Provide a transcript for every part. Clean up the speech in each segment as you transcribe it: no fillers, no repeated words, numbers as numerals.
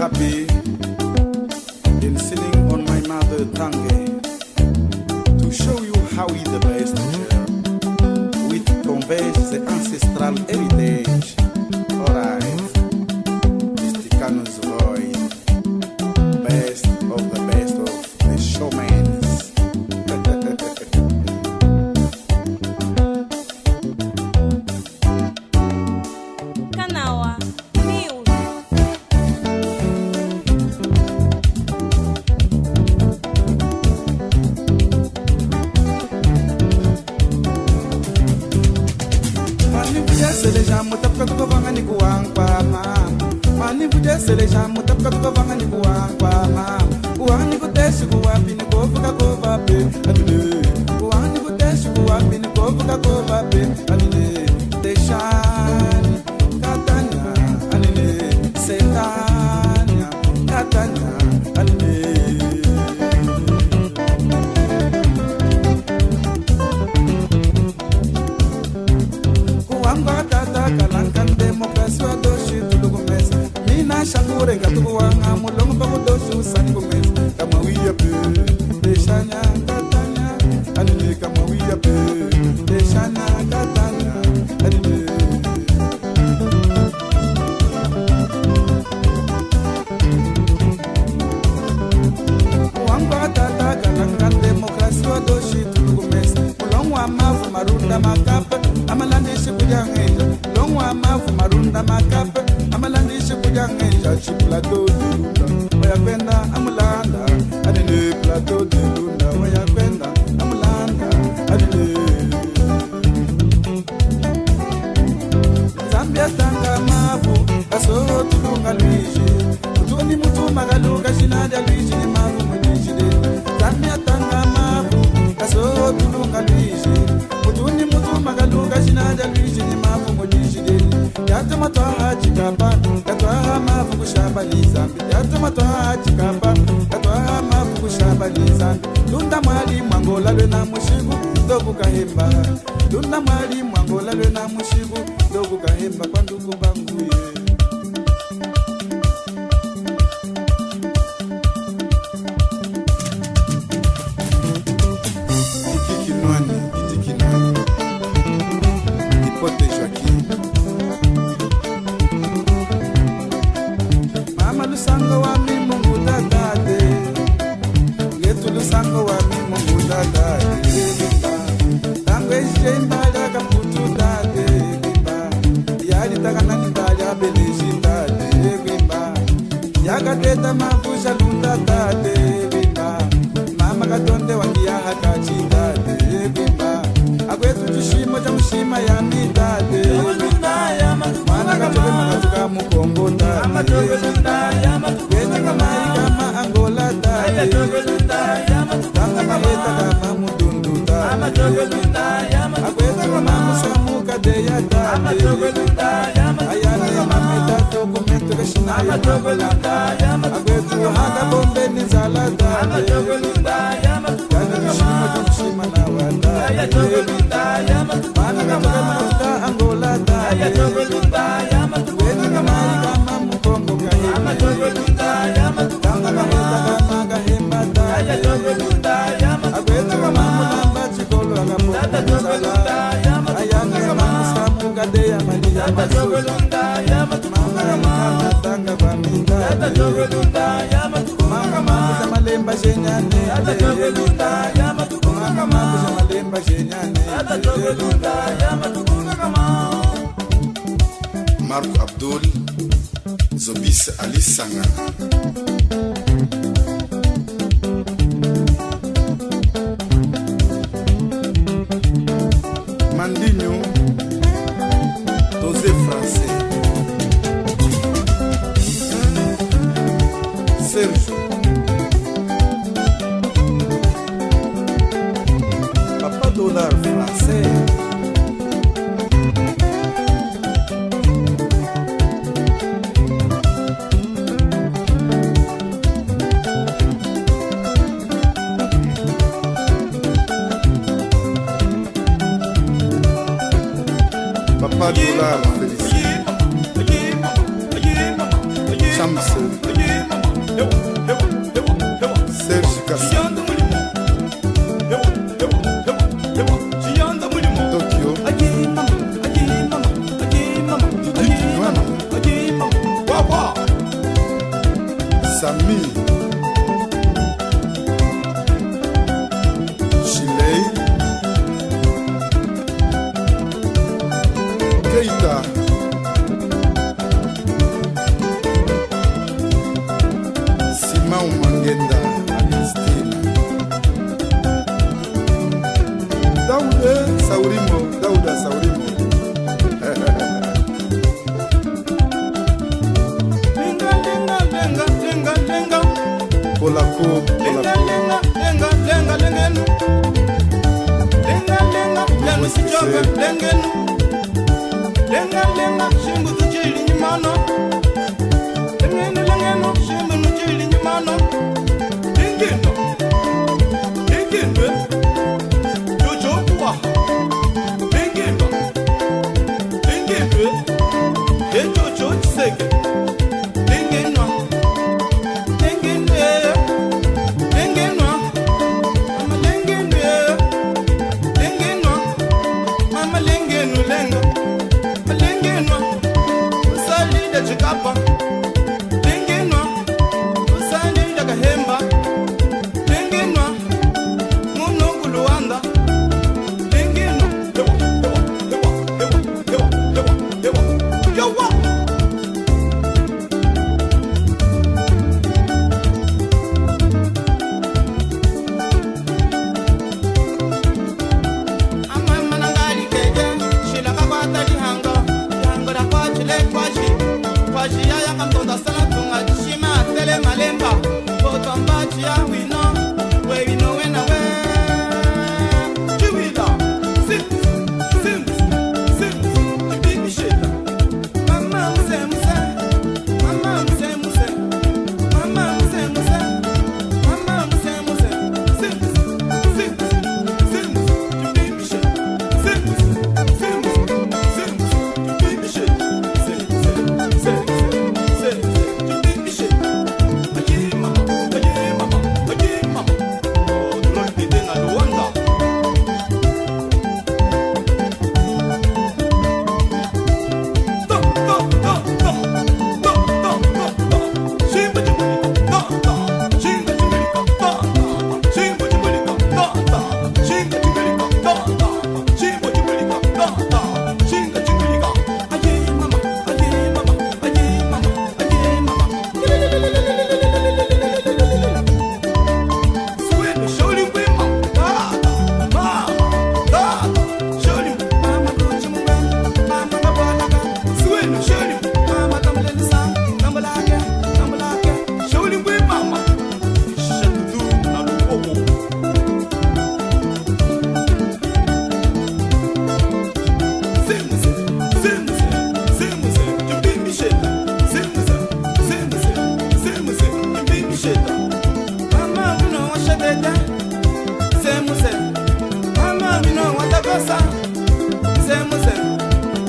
happy in singing on my mother tongue to show you how is the best teacher, which conveys the ancestral heritage. Alright, Mr. Cano's voice, best of the showmen. Kanawa Music. Mani vujese le jamu tapka tuko vanga ni kuang pa mama. Mani vujese le jamu tapka tuko vanga ni kuang pa mama. Kuang ni kuteshi kuwapi ni kofuka kovape adile. Kuang ni kuteshi kuwapi ni kofuka kovape adile. Teshani katanya adile. Setanya katanya adile. Kalankan demokrasi wa doshi tulugumesa mina shangure ngatuwanga mulongo pa doshi usani gumesa kama wiya pe deshanya katanya anile kama wiya pe deshanya katanya anile wanga tata kalankan demokrasi wa doshi tulugumesa mulongo amavu marunda makapa amalandishi kujangenja longwa mafu marunda makapa amalandishi kujangenja chiplateau de lunda wayakwenda amulanda adine plateau de lunda wayakwenda amulanda adine Zambia tanga mafu kaso tulunga luishi utuni mutuma galuga shinada luishi ni mafu mwenishide Zambia tanga mafu kaso tulunga luishi utuni mutuma galuga shinada luishi ni mafu mwenishide Yatuma toha chikapa yatwa mafu kushaba ni Zambi Yatuma toha chikapa yatwa mafu kushaba ni Zambi Lunda mwali mwangola lwe na mushigu dogu kahemba Lunda mwali mwangola lwe na mushigu dogu kahemba kwa ndugu banguye Itikinwani Ipote Joaquim Mama lusango wa mi mungu dadade Ngetu lusango wa mi mungu dadade Tangwe jembala kaputu dade Bimba Yali takanani dada beleji dade Bimba Yaga teta mafusha lunda dade Bimba Mama katonde wangia hakachi dade Bimba Agwetu chushimo cha mshima ya mi dade Mwana katoke makatuka mukongo dade Kwenye kama ikama angola dade Tanga maleta kama mudundu dade Agweta kama musamuka deya dade Ayane mamita toko meto kashina ya dade Agwetu haka bombe ni zala dade Yana kishima kishima na wadade Mana kama makatuka angola dade Kwenye kama ikama mukongo kahema Tanga maleta kama kahema dade Agweta kama mulamba chikolo agapo zala Ayane kama musamuka deya malia Mama tanga kwa minda Mama mabuza malemba shenyane Mama mabuza malemba shenyane Marco Abdul Zobis Ali Sanga Mandinho José Français Sergio Papa Dollar Français Papa Dollar Félicien Samson Serge Kassa Tokyo Sami Chilei Keita Simão Mangenda Agustina Dauda Saurimo Polako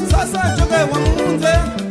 Sasa choke wa munze